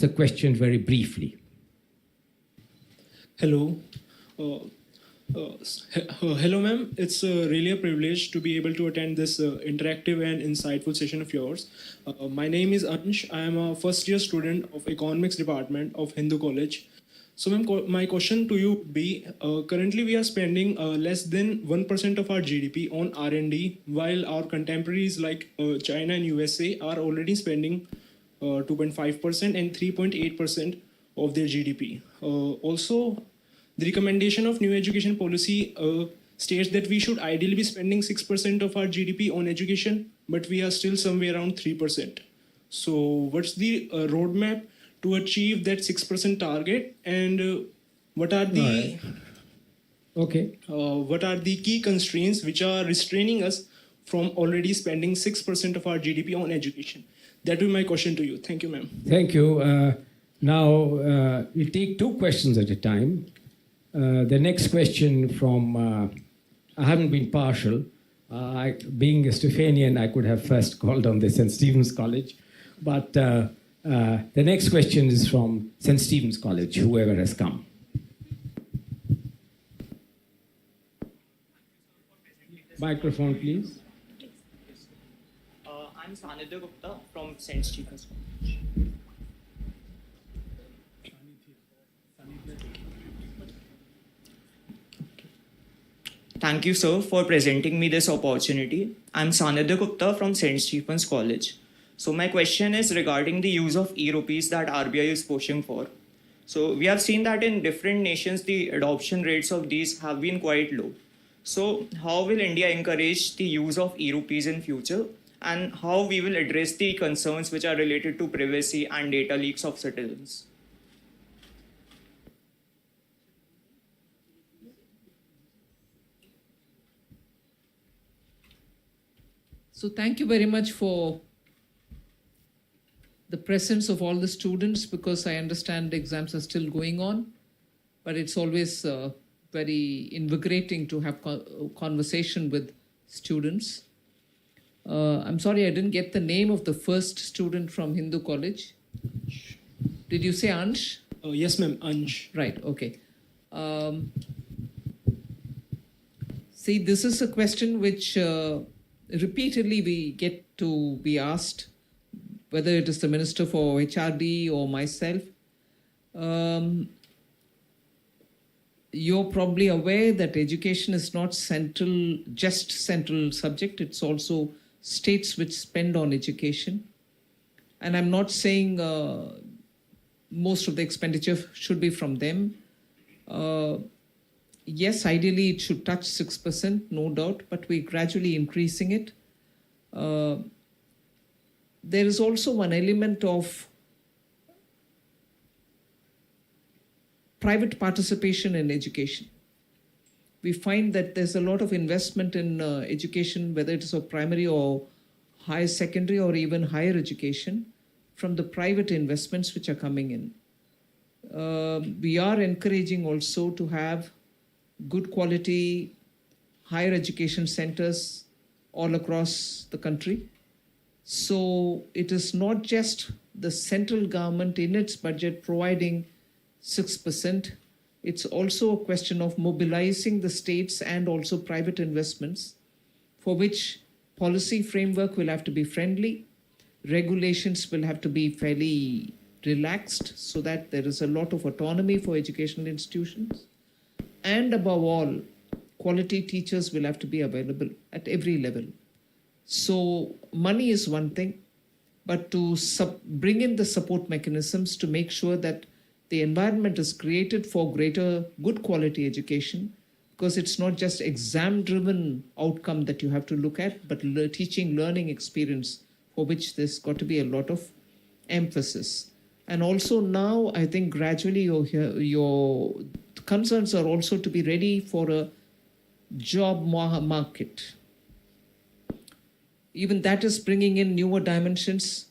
the question very briefly. Hello. Hello, ma'am. It's really a privilege to be able to attend this interactive and insightful session of yours. My name is Ansh. I am a first year student of Economics Department of Hindu College. So, ma'am, my question to you would be, currently we are spending less than 1% of our GDP on R&D, while our contemporaries like China and USA are already spending 2.5% and 3.8% of their GDP. Also, the recommendation of new education policy states that we should ideally be spending 6% of our GDP on education, but we are still somewhere around 3%. So what's the roadmap to achieve that 6% target, and what are the what are the key constraints which are restraining us from already spending 6% of our GDP on education? That will be my question to you. Thank you, ma'am. Thank you. Now, we'll take two questions at a time. The next question from, I haven't been partial. Being a Stephanian, I could have first called on the St. Stephen's College. But the next question is from St. Stephen's College, whoever has come. Microphone, please. I'm Sanidhya Gupta from St. Stephen's College. Thank you, sir, for presenting me this opportunity. I'm Sanidhya Gupta from St. Stephen's College. So my question is regarding the use of e-rupees that RBI is pushing for. So we have seen that in different nations, the adoption rates of these have been quite low. So how will India encourage the use of e-rupees in future? And how we will address the concerns which are related to privacy and data leaks of citizens? So thank you very much for the presence of all the students, because I understand the exams are still going on, but it's always very invigorating to have conversation with students. I'm sorry, I didn't get the name of the first student from Hindu College. Did you say Ansh? Yes, ma'am, Ansh. Right, okay. See, this is a question which repeatedly we get to be asked, whether it is the Minister for HRD or myself. You're probably aware that education is not just central subject. It's also states which spend on education. And I'm not saying most of the expenditure should be from them. Yes, ideally it should touch 6%, no doubt, but we're gradually increasing it. There is also one element of private participation in education. We find that there's a lot of investment in education, whether it is of primary or higher secondary or even higher education, from the private investments which are coming in. We are encouraging also to have good quality higher education centers all across the country. So it is not just the central government in its budget providing 6%. It's also a question of mobilizing the states and also private investments, for which policy framework will have to be friendly, regulations will have to be fairly relaxed so that there is a lot of autonomy for educational institutions. And above all, quality teachers will have to be available at every level. So money is one thing, but to bring in the support mechanisms to make sure that the environment is created for greater good quality education, because it's not just exam-driven outcome that you have to look at, but teaching, learning experience, for which there's got to be a lot of emphasis. And also now, I think gradually your concerns are also to be ready for a job market. Even that is bringing in newer dimensions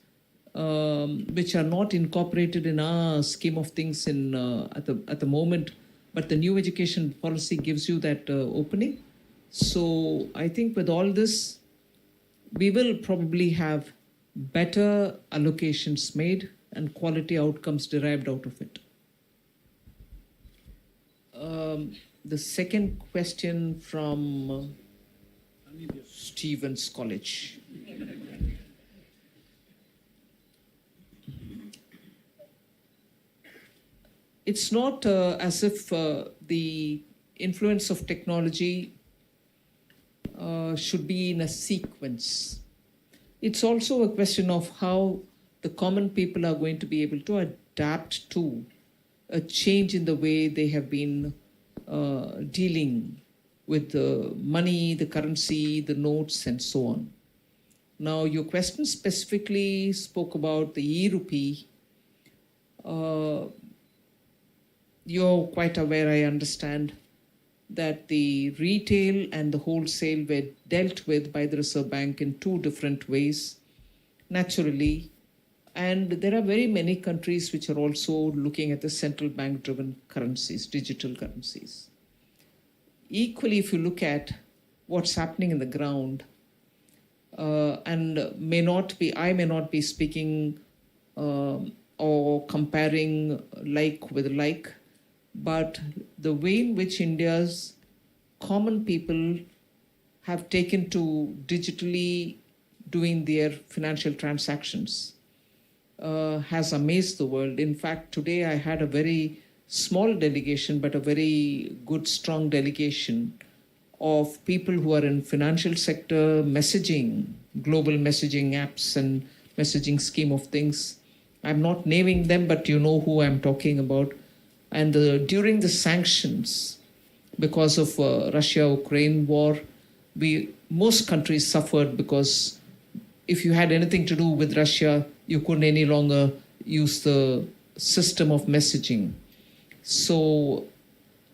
which are not incorporated in our scheme of things at the moment, but the new education policy gives you that opening. So I think with all this, we will probably have better allocations made and quality outcomes derived out of it. The second question from Stevens College. It's not as if the influence of technology should be in a sequence. It's also a question of how the common people are going to be able to adapt to a change in the way they have been dealing with the money, the currency, the notes, and so on. Now, your question specifically spoke about the e-rupee. You're quite aware, I understand, that the retail and the wholesale were dealt with by the Reserve Bank in two different ways, naturally. And there are very many countries which are also looking at the central bank driven currencies, digital currencies. Equally, if you look at what's happening in the ground, and I may not be speaking or comparing like with like, but the way in which India's common people have taken to digitally doing their financial transactions has amazed the world. In fact, today I had a very small delegation, but a very good, strong delegation of people who are in financial sector, messaging, global messaging apps and messaging scheme of things. I'm not naming them, but you know who I'm talking about. And during the sanctions, because of Russia-Ukraine war, most countries suffered because if you had anything to do with Russia, you couldn't any longer use the system of messaging. So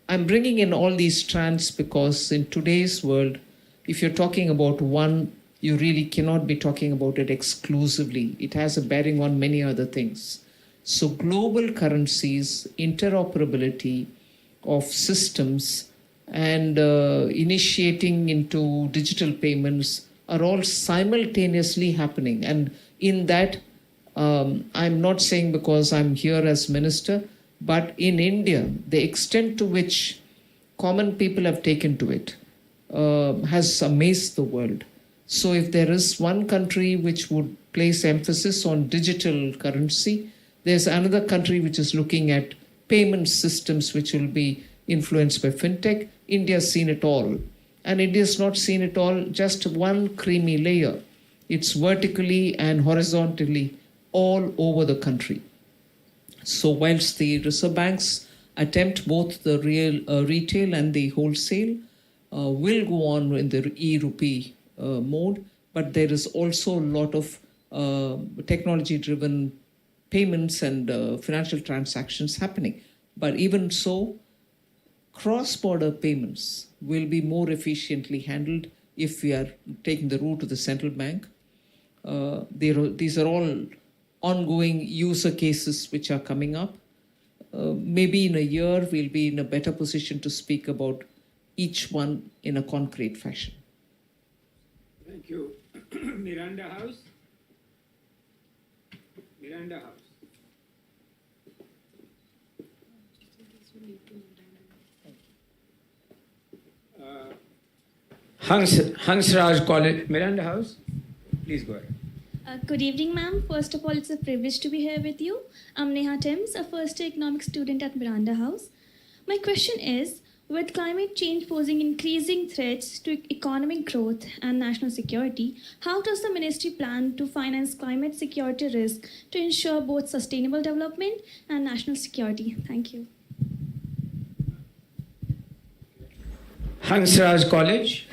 I'm bringing in all these strands because in today's world, if you're talking about one, you really cannot be talking about it exclusively. It has a bearing on many other things. So global currencies, interoperability of systems, and initiating into digital payments are all simultaneously happening. And in that, I'm not saying because I'm here as minister, but in India, the extent to which common people have taken to it has amazed the world. So if there is one country which would place emphasis on digital currency, there's another country which is looking at payment systems which will be influenced by fintech. India's seen it all. And India's not seen it all, just one creamy layer. It's vertically and horizontally all over the country. So whilst the Reserve Banks attempt both the retail and the wholesale, will go on in the e-rupee mode, but there is also a lot of technology-driven payments and financial transactions happening. But even so, cross-border payments will be more efficiently handled if we are taking the route of the central bank. These are all ongoing user cases which are coming up. Maybe in a year, we'll be in a better position to speak about each one in a concrete fashion. Thank you. Miranda House. Miranda House. Hansraj College, Miranda House. Please go ahead. Good evening, ma'am. First of all, it's a privilege to be here with you. I'm Neha Timms, a first-year economics student at Miranda House. My question is, with climate change posing increasing threats to economic growth and national security, how does the ministry plan to finance climate security risk to ensure both sustainable development and national security? Thank you. Hansraj College.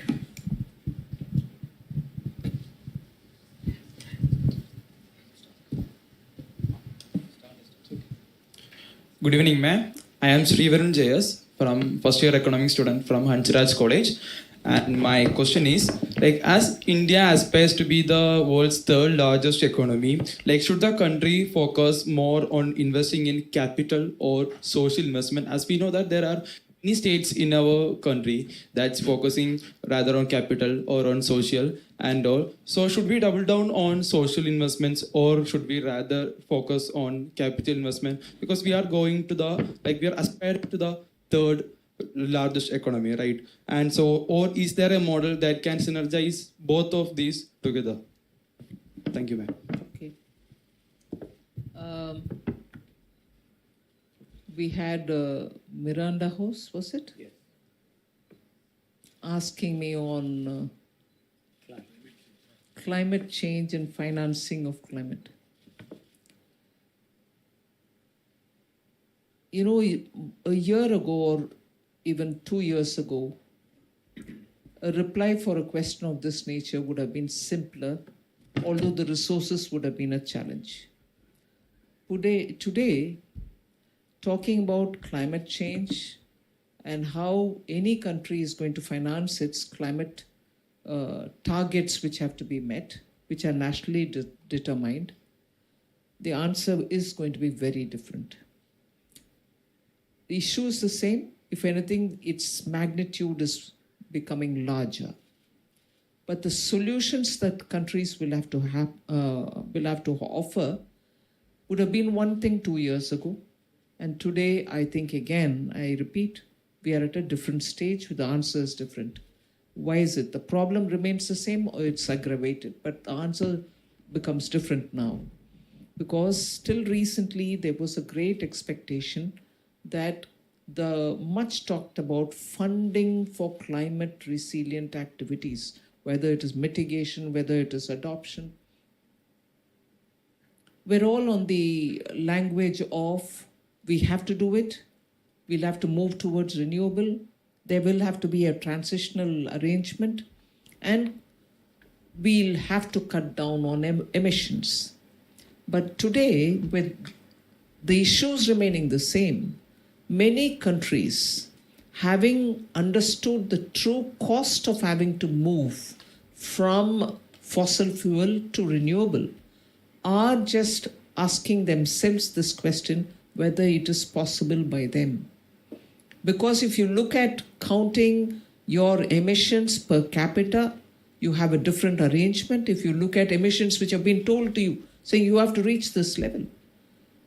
Good evening, ma'am. I am Srivarun JS from first year economics student from Hansraj College. And my question is, like, as India aspires to be the world's third largest economy, like, should the country focus more on investing in capital or social investment? As we know that there are many states in our country that's focusing rather on capital or on social and all. So should we double down on social investments or should we rather focus on capital investment? Because we are going to we are aspiring to the third largest economy, right? And so, or is there a model that can synergize both of these together? Thank you, ma'am. Okay. We had Miranda House, was it? Yes. Asking me on climate change and financing of climate. You know, a year ago or even 2 years ago, a reply for a question of this nature would have been simpler, although the resources would have been a challenge. Today, talking about climate change and how any country is going to finance its climate targets which have to be met, which are nationally determined, the answer is going to be very different. The issue is the same. If anything, its magnitude is becoming larger. But the solutions that countries will have to offer would have been one thing 2 years ago. And today, I think again, I repeat, we are at a different stage. The answer is different. Why is it? The problem remains the same or it's aggravated, but the answer becomes different now. Because till recently, there was a great expectation that the much talked about funding for climate resilient activities, whether it is mitigation, whether it is adoption, we're all on the language of we have to do it, we'll have to move towards renewable, there will have to be a transitional arrangement, and we'll have to cut down on emissions. But today, with the issues remaining the same, many countries, having understood the true cost of having to move from fossil fuel to renewable, are just asking themselves this question whether it is possible by them. Because if you look at counting your emissions per capita, you have a different arrangement. If you look at emissions which have been told to you, saying you have to reach this level,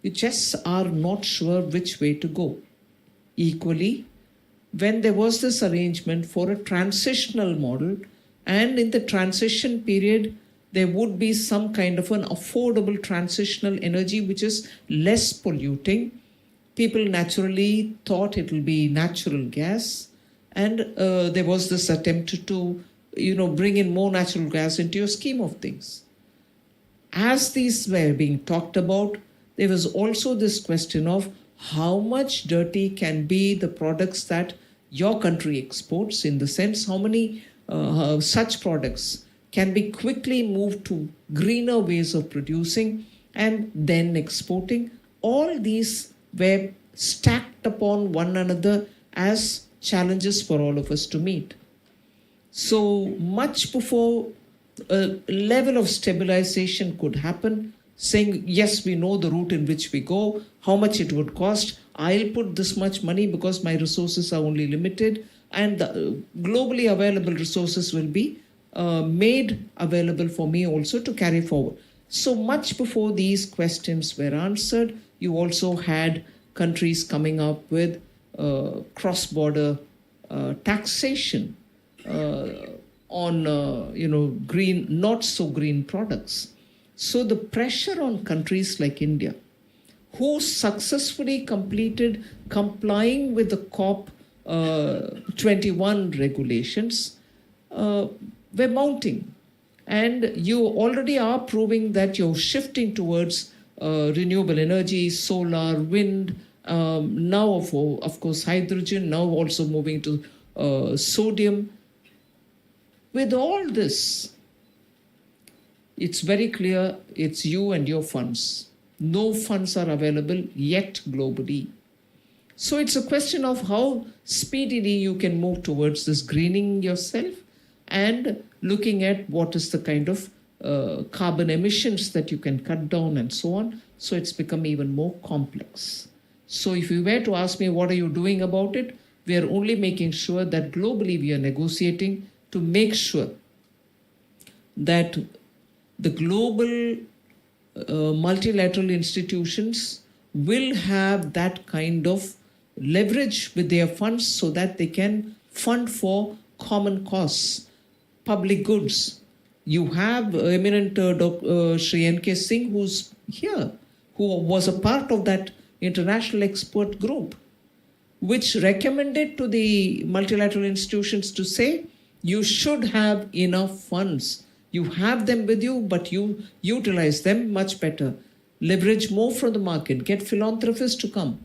you just are not sure which way to go. Equally, when there was this arrangement for a transitional model, and in the transition period, there would be some kind of an affordable transitional energy which is less polluting. People naturally thought it will be natural gas, and there was this attempt to, bring in more natural gas into your scheme of things. As these were being talked about, there was also this question of how much dirty can be the products that your country exports, in the sense how many such products can be quickly moved to greener ways of producing and then exporting. All these were stacked upon one another as challenges for all of us to meet. So much before a level of stabilization could happen, saying, yes, we know the route in which we go, how much it would cost, I'll put this much money because my resources are only limited, and the globally available resources will be made available for me also to carry forward. So much before these questions were answered, you also had countries coming up with cross-border taxation on green, not so green products. So the pressure on countries like India, who successfully completed complying with the COP 21 regulations, were mounting. And you already are proving that you're shifting towards renewable energy, solar, wind, now of course hydrogen, now also moving to sodium. With all this, it's very clear it's you and your funds. No funds are available yet globally. So it's a question of how speedily you can move towards this greening yourself and looking at what is the kind of carbon emissions that you can cut down and so on. So it's become even more complex. So if you were to ask me, what are you doing about it? We are only making sure that globally we are negotiating to make sure that the global multilateral institutions will have that kind of leverage with their funds so that they can fund for common cause, public goods. You have eminent Shri N.K. Singh, who's here, who was a part of that international expert group, which recommended to the multilateral institutions to say, you should have enough funds. You have them with you, but you utilize them much better. Leverage more from the market, get philanthropists to come,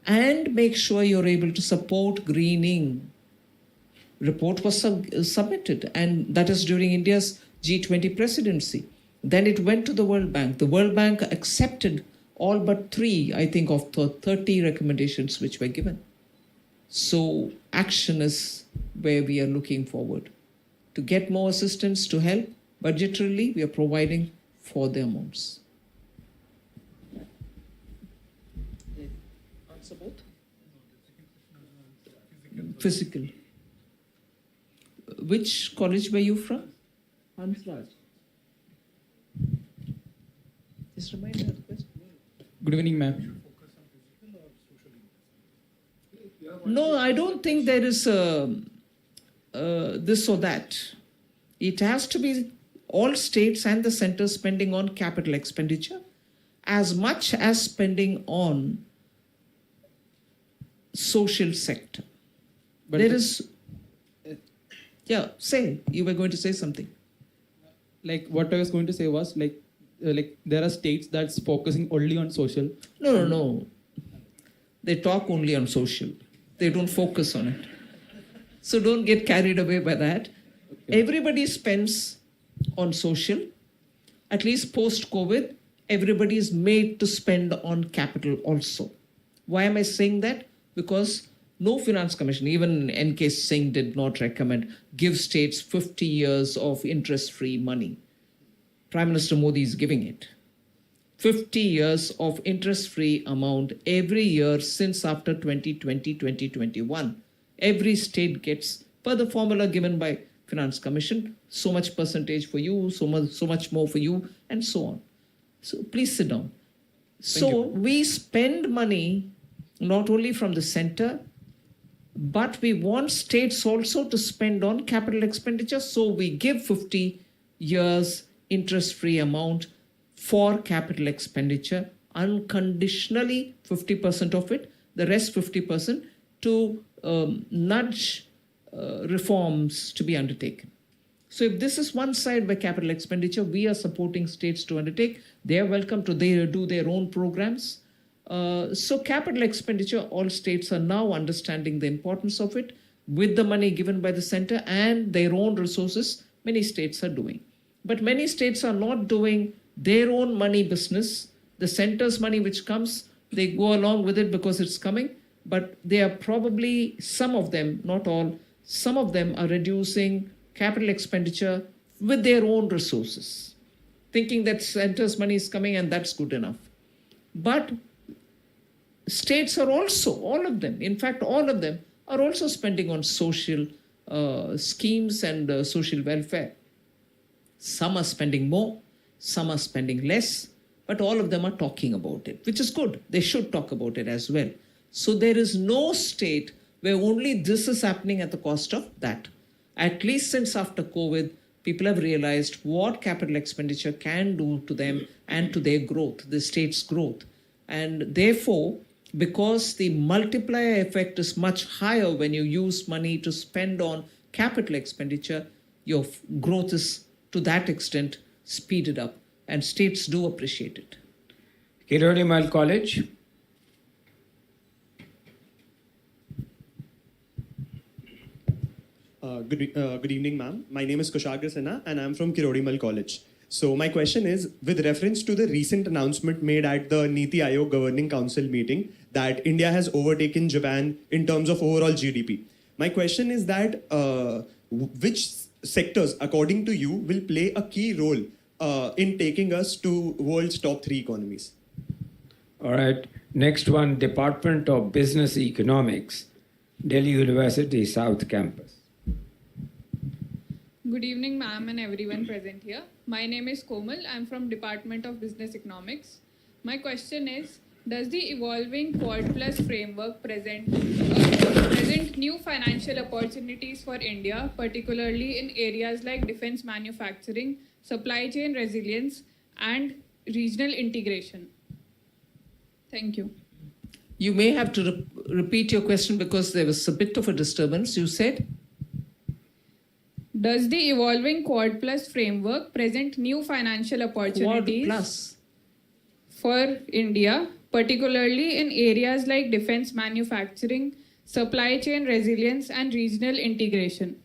and make sure you're able to support greening. Report was submitted, and that is during India's G20 presidency. Then it went to the World Bank. The World Bank accepted all but 3, I think, of the 30 recommendations which were given. So action is where we are looking forward. To get more assistance, to help, budgetarily, we are providing for the amounts. Answer both? Physical. Which college were you from? Hansraj. Just remind me of the question. Good evening, ma'am. No, I don't think there is this or that. It has to be all states and the center spending on capital expenditure as much as spending on social sector. But There is... Yeah, say. You were going to say something. Like what I was going to say was like there are states that's focusing only on social. No. They talk only on social. They don't focus on it. So don't get carried away by that. Okay. Everybody spends on social. At least post-COVID, everybody is made to spend on capital also. Why am I saying that? Because no finance commission, even N.K. Singh did not recommend, give states 50 years of interest-free money. Prime Minister Modi is giving it. 50 years of interest-free amount every year since after 2020, 2021. Every state gets, per the formula given by Finance Commission, so much percentage for you, so much more for you, and so on. So please sit down. So we spend money not only from the center, but we want states also to spend on capital expenditure. So we give 50 years interest-free amount for capital expenditure, unconditionally 50% of it, the rest 50% to nudge reforms to be undertaken. So if this is one side by capital expenditure, we are supporting states to undertake. They are welcome to do their own programs. So capital expenditure, all states are now understanding the importance of it. With the money given by the center and their own resources, many states are doing. But many states are not doing their own money business. The center's money which comes, they go along with it because it's coming. But they are probably, some of them, not all, some of them are reducing capital expenditure with their own resources, thinking that center's money is coming and that's good enough. But states are also, all of them, in fact, all of them are also spending on social schemes and social welfare. Some are spending more, some are spending less, but all of them are talking about it, which is good. They should talk about it as well. So there is no state where only this is happening at the cost of that. At least since after COVID, people have realized what capital expenditure can do to them and to their growth, the state's growth. And therefore, because the multiplier effect is much higher when you use money to spend on capital expenditure, your growth is to that extent speeded up, and states do appreciate it. Kirodimal College. Good evening, ma'am. My name is Kushagra Sinha, and I'm from Kirodimal College. So my question is, with reference to the recent announcement made at the Niti Aayog Governing Council meeting that India has overtaken Japan in terms of overall GDP. My question is that which sectors, according to you, will play a key role in taking us to world's top 3 economies? All right. Next one, Department of Business Economics. Delhi University South Campus. Good evening, ma'am, and everyone present here. My name is Komal. I'm from Department of Business Economics. My question is, does the evolving Quad Plus framework present new financial opportunities for India, particularly in areas like defense manufacturing, supply chain resilience, and regional integration? Thank you. You may have to repeat your question because there was a bit of a disturbance. You said? Does the evolving Quad Plus framework present new financial opportunities Quad Plus. for India, particularly in areas like defense manufacturing, supply chain resilience, and regional integration?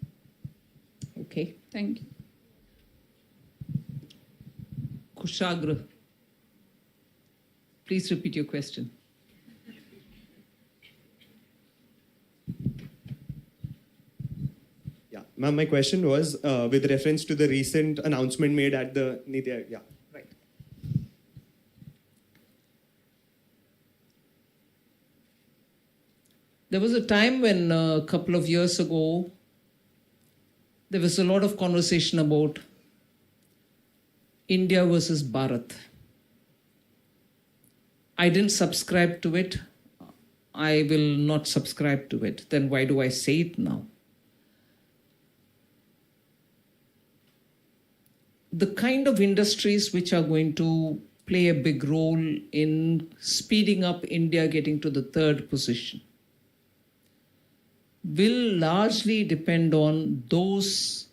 Okay. Thank you. Kushagra, please repeat your question. Yeah, ma'am, my question was with reference to the recent announcement made at the Niti Aayog. Yeah. Right. There was a time when a couple of years ago, there was a lot of conversation about India versus Bharat. I didn't subscribe to it. I will not subscribe to it. Then why do I say it now? The kind of industries which are going to play a big role in speeding up India getting to the third position will largely depend on those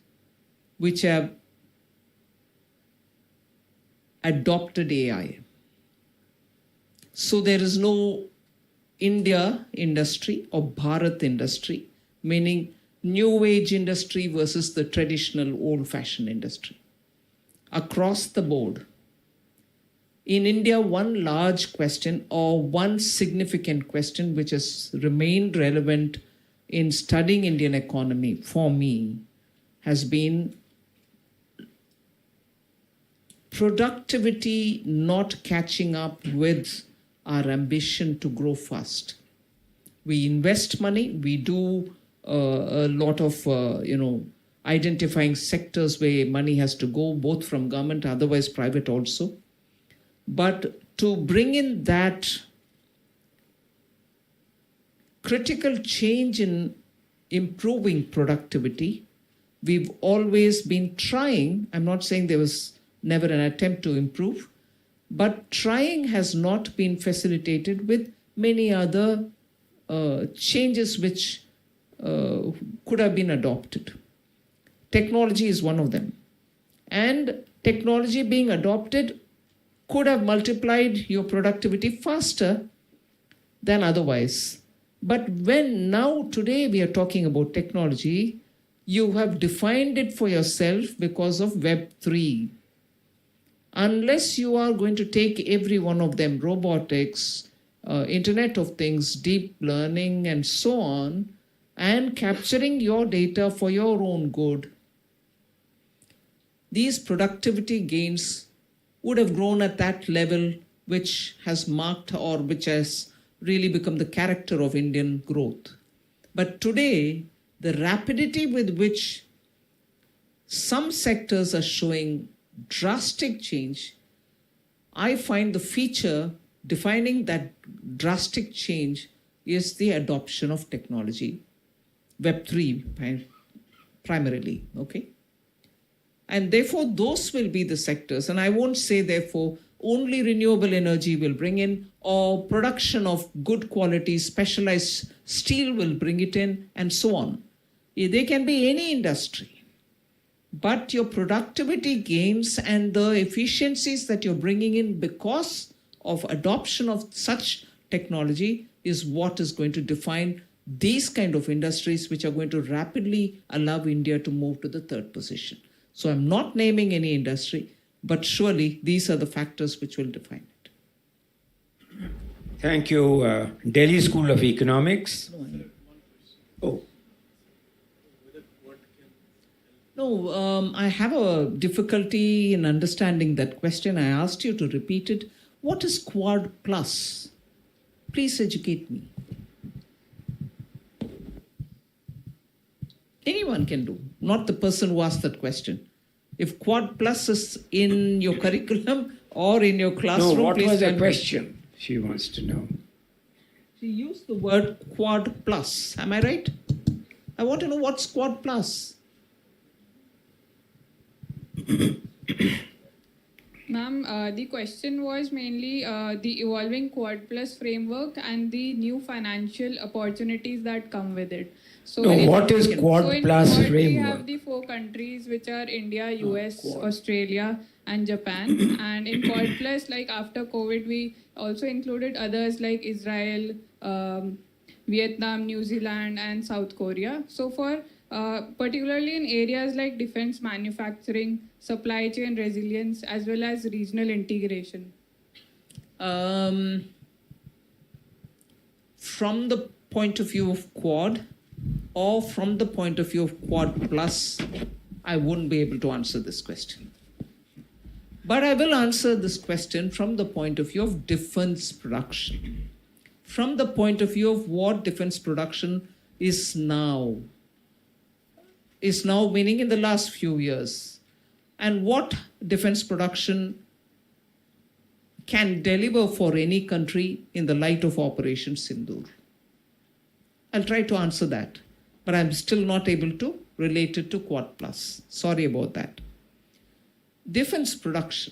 which have adopted AI. So there is no India industry or Bharat industry, meaning new age industry versus the traditional old-fashioned industry. Across the board, in India, one large question or one significant question which has remained relevant in studying Indian economy for me has been productivity not catching up with our ambition to grow fast. We invest money, we do a lot of, identifying sectors where money has to go, both from government, otherwise private also. But to bring in that critical change in improving productivity, we've always been trying. I'm not saying there was never an attempt to improve, but trying has not been facilitated with many other changes which could have been adopted. Technology is one of them. And technology being adopted could have multiplied your productivity faster than otherwise. But when now today we are talking about technology, you have defined it for yourself because of Web3. Unless you are going to take every one of them, robotics, Internet of Things, deep learning, and so on, and capturing your data for your own good, these productivity gains would have grown at that level which has marked or which has really become the character of Indian growth. But today, the rapidity with which some sectors are showing drastic change, I find the feature defining that drastic change is the adoption of technology, Web3 primarily, okay? And therefore, those will be the sectors. And I won't say, therefore, only renewable energy will bring in, or production of good quality specialized steel will bring it in, and so on. They can be any industry. But your productivity gains and the efficiencies that you're bringing in because of adoption of such technology is what is going to define these kind of industries which are going to rapidly allow India to move to the third position. So I'm not naming any industry, but surely these are the factors which will define it. Thank you. Delhi School of Economics. Oh. No, I have a difficulty in understanding that question. I asked you to repeat it. What is Quad Plus? Please educate me. can do, not the person who asked that question. If Quad Plus is in your curriculum or in your classroom, No, what please was the tell me. question? She wants to know. She used the word Quad Plus. Am I right? I want to know what's Quad Plus. Ma'am, the question was mainly the evolving Quad Plus framework and the new financial opportunities that come with it. So, No, what is Quad so in Plus Quad, we framework? have the 4 countries which are India, US, Australia, and Japan. And in Quad Plus, like after COVID, we also included others like Israel, Vietnam, New Zealand, and South Korea. So for particularly in areas like defense manufacturing, supply chain resilience, as well as regional integration. From the point of view of Quad or from the point of view of Quad Plus, I wouldn't be able to answer this question. But I will answer this question from the point of view of defense production. From the point of view of what defense production is now meaning in the last few years, and what defense production can deliver for any country in the light of Operation Sindoor. I'll try to answer that, but I'm still not able to relate it to Quad Plus. Sorry about that. Defense production.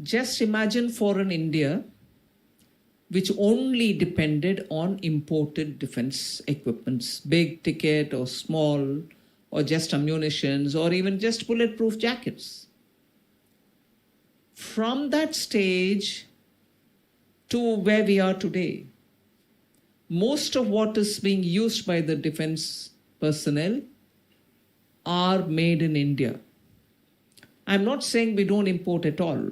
Just imagine for an India which only depended on imported defense equipments, big ticket or small, or just ammunitions, or even just bulletproof jackets. From that stage to where we are today, most of what is being used by the defense personnel are made in India. I'm not saying we don't import at all.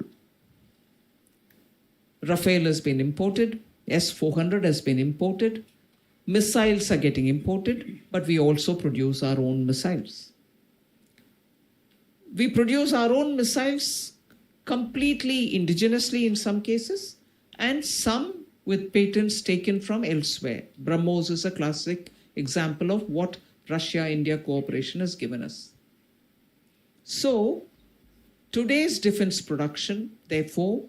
Rafale has been imported, S-400 has been imported, missiles are getting imported, but we also produce our own missiles. We produce our own missiles completely indigenously in some cases, and some with patents taken from elsewhere. BrahMos is a classic example of what Russia-India cooperation has given us. So, today's defense production, therefore,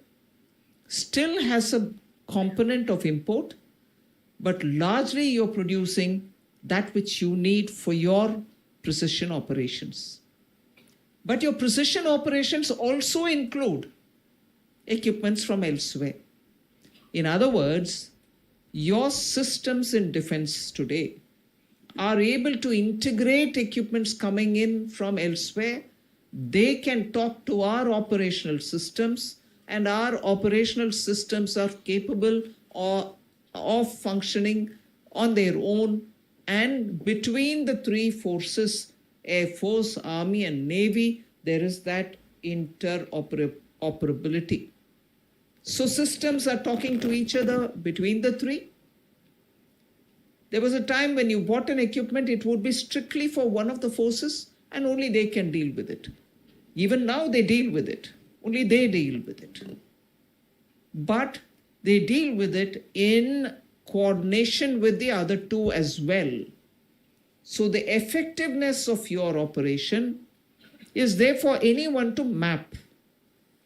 still has a component of import, but largely you're producing that which you need for your precision operations. But your precision operations also include equipments from elsewhere. In other words, your systems in defense today are able to integrate equipments coming in from elsewhere. They can talk to our operational systems, and our operational systems are capable of functioning on their own. And between the three forces, Air Force, Army, and Navy, there is that interoperability. So systems are talking to each other between the three. There was a time when you bought an equipment, it would be strictly for one of the forces, and only they can deal with it. Even now they deal with it. Only they deal with it. But they deal with it in coordination with the other two as well. So the effectiveness of your operation is there for anyone to map.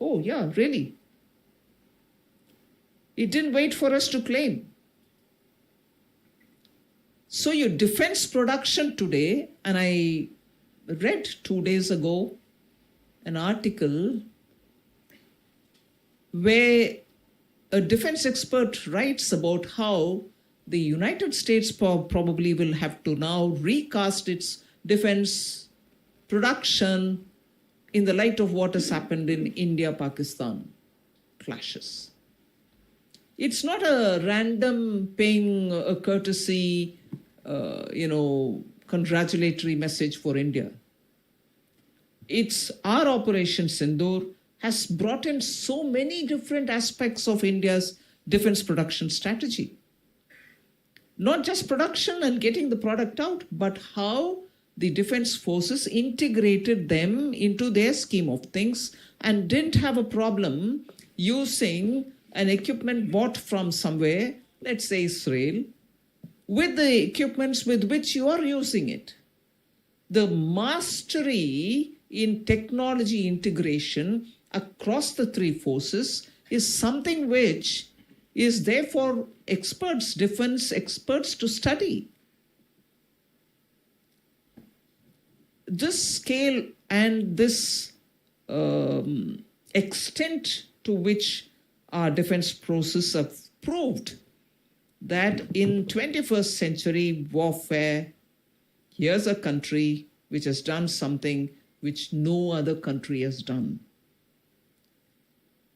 Oh, yeah, really. It didn't wait for us to claim. So your defense production today, and I read 2 days ago an article where a defense expert writes about how the United States probably will have to now recast its defense production in the light of what has happened in India-Pakistan clashes. It's not a random paying a courtesy, congratulatory message for India. It's our Operation Sindoor has brought in so many different aspects of India's defense production strategy. Not just production and getting the product out, but how the defense forces integrated them into their scheme of things and didn't have a problem using an equipment bought from somewhere, let's say Israel, with the equipments with which you are using it. the mastery in technology integration across the three forces is something which is there for experts, defense experts to study. This scale and this extent to which our defense process have proved that in 21st century warfare, here's a country which has done something which no other country has done.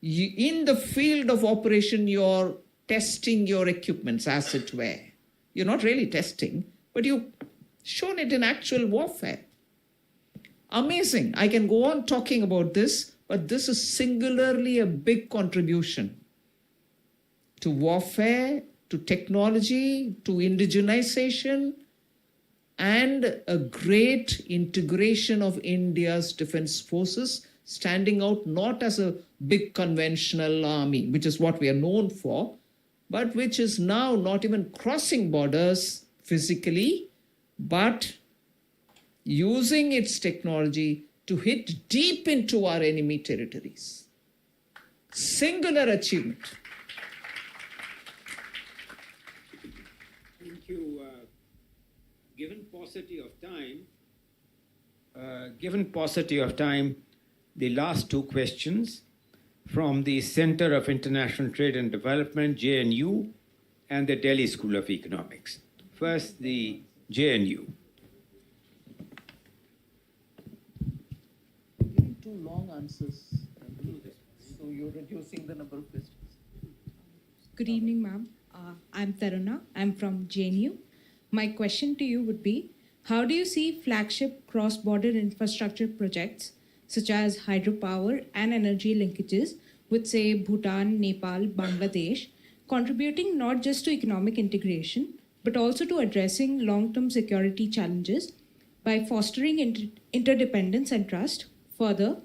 In the field of operation, you're testing your equipments, as it were. You're not really testing, but you've shown it in actual warfare. Amazing. I can go on talking about this, but this is singularly a big contribution to warfare, to technology, to indigenization, and a great integration of India's defense forces, standing out not as a big conventional army, which is what we are known for, but which is now not even crossing borders physically, but using its technology to hit deep into our enemy territories. Singular achievement. Thank you. Given paucity of time, the last two questions from the Center of International Trade and Development, JNU, and the Delhi School of Economics. First, the JNU. Giving too long answers, so you're reducing the number of questions. Good evening, ma'am. I'm Taruna. I'm from JNU. My question to you would be, how do you see flagship cross-border infrastructure projects such as hydropower and energy linkages with, say, Bhutan, Nepal, Bangladesh, contributing not just to economic integration, but also to addressing long-term security challenges by fostering interdependence and trust? Further,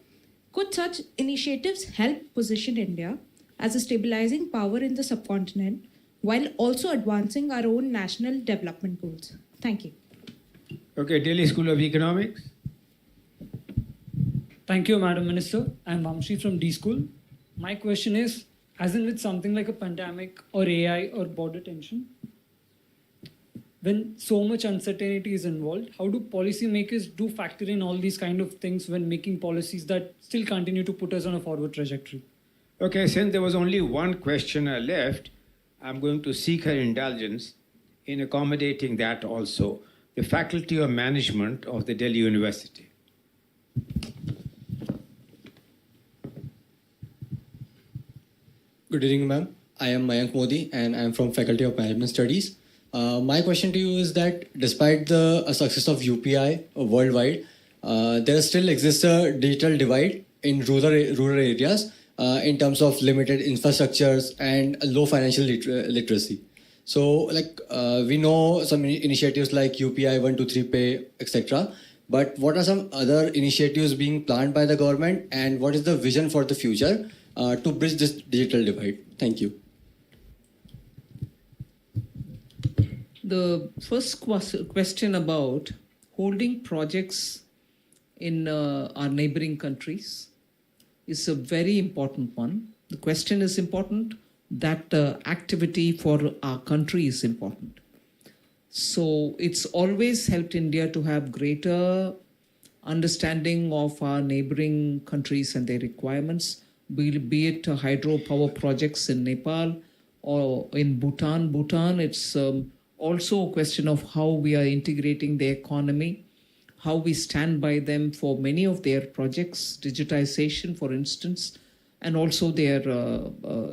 could such initiatives help position India as a stabilizing power in the subcontinent while also advancing our own national development goals? Thank you. Okay, Delhi School of Economics. Thank you, Madam Minister. I'm Vamshi from D School. My question is, as in with something like a pandemic or AI or border tension, when so much uncertainty is involved, how do policymakers do factor in all these kind of things when making policies that still continue to put us on a forward trajectory? Okay, since there was only one questioner left, I'm going to seek her indulgence in accommodating that also. The Faculty of Management of the Delhi University. Good evening, ma'am. I am Mayank Modi and I am from Faculty of Management Studies. My question to you is that despite the success of UPI worldwide, there still exists a digital divide in rural areas in terms of limited infrastructures and low financial literacy. So, we know some initiatives like UPI 123 Pay, etc. But what are some other initiatives being planned by the government, and what is the vision for the future to bridge this digital divide? Thank you. The first question about holding projects in our neighboring countries is a very important one. The question is important, that activity for our country is important. So it's always helped India to have greater understanding of our neighboring countries and their requirements, be it hydropower projects in Nepal or in Bhutan. Bhutan, it's also a question of how we are integrating the economy, how we stand by them for many of their projects, digitization, for instance, and also their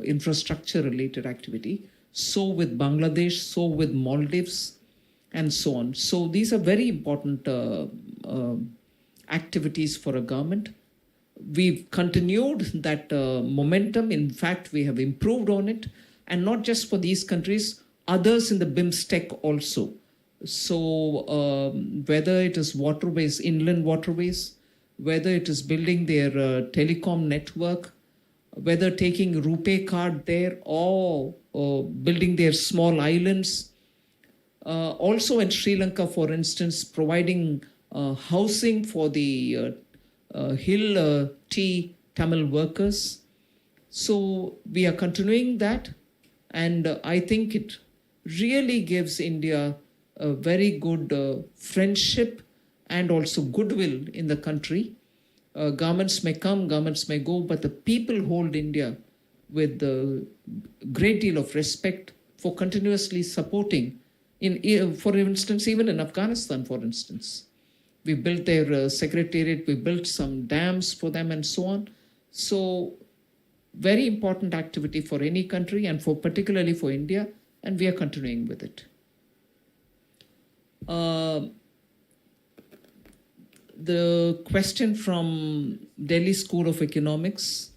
infrastructure-related activity. So with Bangladesh, so with Maldives, and so on. So these are very important activities for a government. We've continued that momentum. In fact, we have improved on it, and not just for these countries, others in the BIMSTEC also. So whether it is waterways, inland waterways, whether it is building their telecom network, whether taking RuPay card there or building their small islands. Also in Sri Lanka, for instance, providing housing for the Hill tea Tamil workers. So we are continuing that, and I think it really gives India a very good friendship and also goodwill in the country. Governments may come, governments may go, but the people hold India with a great deal of respect for continuously supporting. For instance, even in Afghanistan, for instance, we built their secretariat, we built some dams for them and so on. So very important activity for any country and for particularly for India, and we are continuing with it. The question from Delhi School of Economics.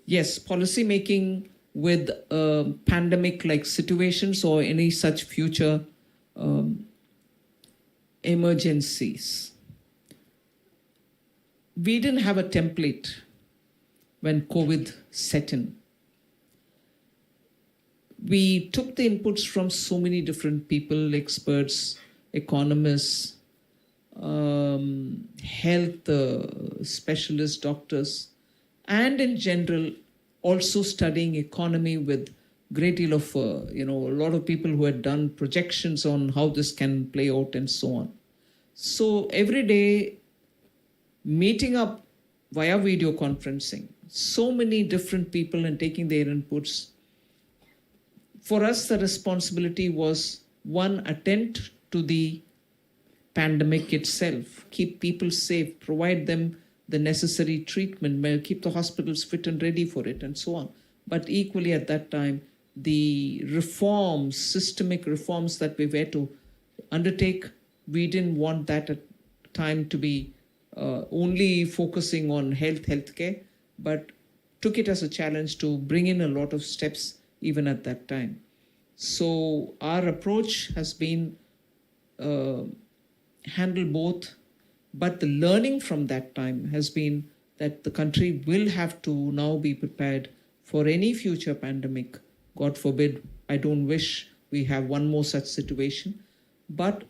Yes, policy making with pandemic-like situations or any such future emergencies. We didn't have a template when COVID set in. We took the inputs from so many different people, experts, economists, health specialists, doctors, and in general, also studying economy with great deal of, a lot of people who had done projections on how this can play out and so on. So every day, meeting up via video conferencing, so many different people and taking their inputs. For us, the responsibility was one, attend to the pandemic itself, keep people safe, provide them the necessary treatment, keep the hospitals fit and ready for it, and so on. But equally at that time, the reforms, systemic reforms that we were to undertake, we didn't want that at time to be only focusing on healthcare, but took it as a challenge to bring in a lot of steps even at that time. So our approach has been handle both, but the learning from that time has been that the country will have to now be prepared for any future pandemic. God forbid, I don't wish we have one more such situation, but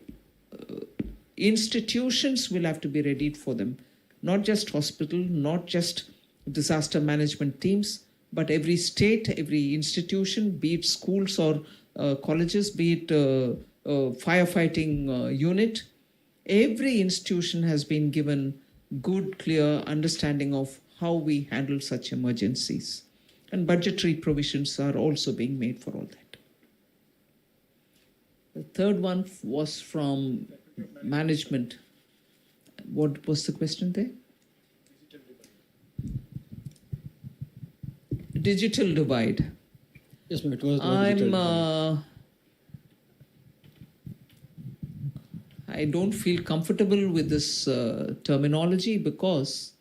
institutions will have to be readied for them. Not just hospital, not just disaster management teams, but every state, every institution, be it schools or colleges, be it firefighting unit, every institution has been given good, clear understanding of how we handle such emergencies. And budgetary provisions are also being made for all that. The third one was from management. What was the question there? Digital divide. Yes, ma'am, it was about digital divide. I don't feel comfortable with this terminology because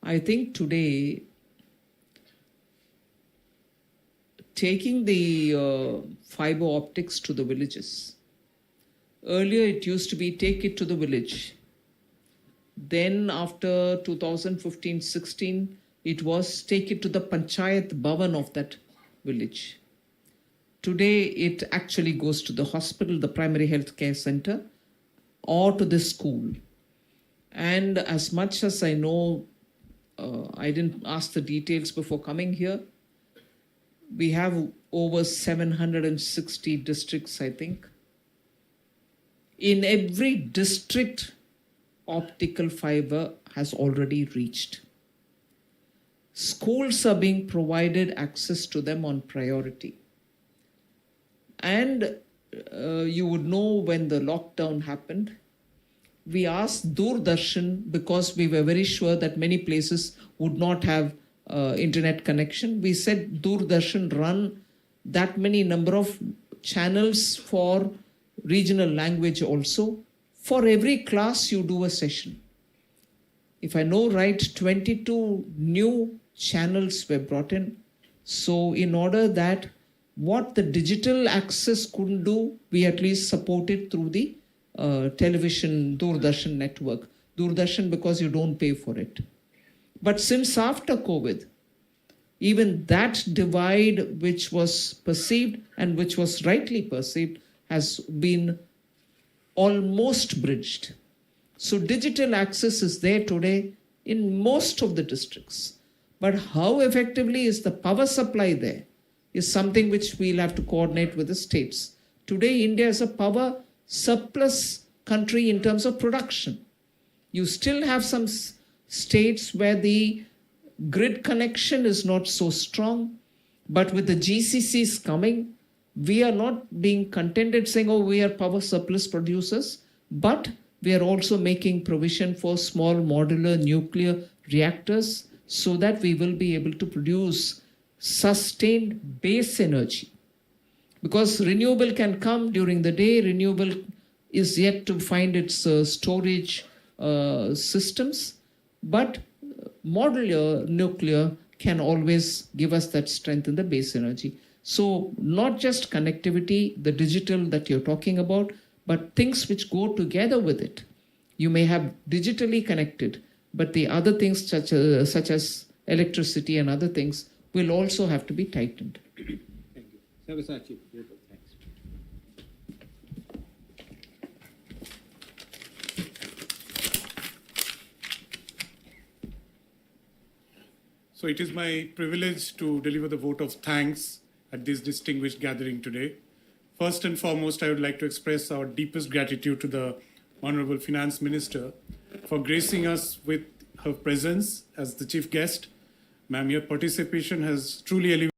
I think today taking the fiber optics to the villages. Earlier it used to be take it to the village. Then after 2015-16, it was take it to the panchayat bhavan of that village. Today it actually goes to the hospital, the primary health care center, or to the school. And as much as I know, I didn't ask the details before coming here, we have over 760 districts, I think. In every district, optical fiber has already reached. Schools are being provided access to them on priority. And you would know when the lockdown happened, we asked Doordarshan because we were very sure that many places would not have internet connection. We said, Doordarshan, run that many number of channels for regional language also. For every class, you do a session. If I know right, 22 new channels were brought in. So in order that what the digital access couldn't do, we at least support it through the television Doordarshan network. Doordarshan because you don't pay for it. But since after COVID, even that divide which was perceived and which was rightly perceived has been almost bridged. So digital access is there today in most of the districts. But how effectively is the power supply there is something which we'll have to coordinate with the states. Today, India is a power surplus country in terms of production. You still have some states where the grid connection is not so strong, but with the GCCs coming, we are not being contented saying, oh, we are power surplus producers, but we are also making provision for small modular nuclear reactors so that we will be able to produce sustained base energy. Because renewable can come during the day, renewable is yet to find its storage systems, but modular nuclear can always give us that strength in the base energy. So not just connectivity, the digital that you're talking about, but things which go together with it. You may have digitally connected, but the other things such as electricity and other things will also have to be tightened. Thank you. Sabasati, thanks. So it is my privilege to deliver the vote of thanks at this distinguished gathering today. First and foremost, I would like to express our deepest gratitude to the Honorable Finance Minister for gracing us with her presence as the chief guest. Ma'am, your participation has truly elevated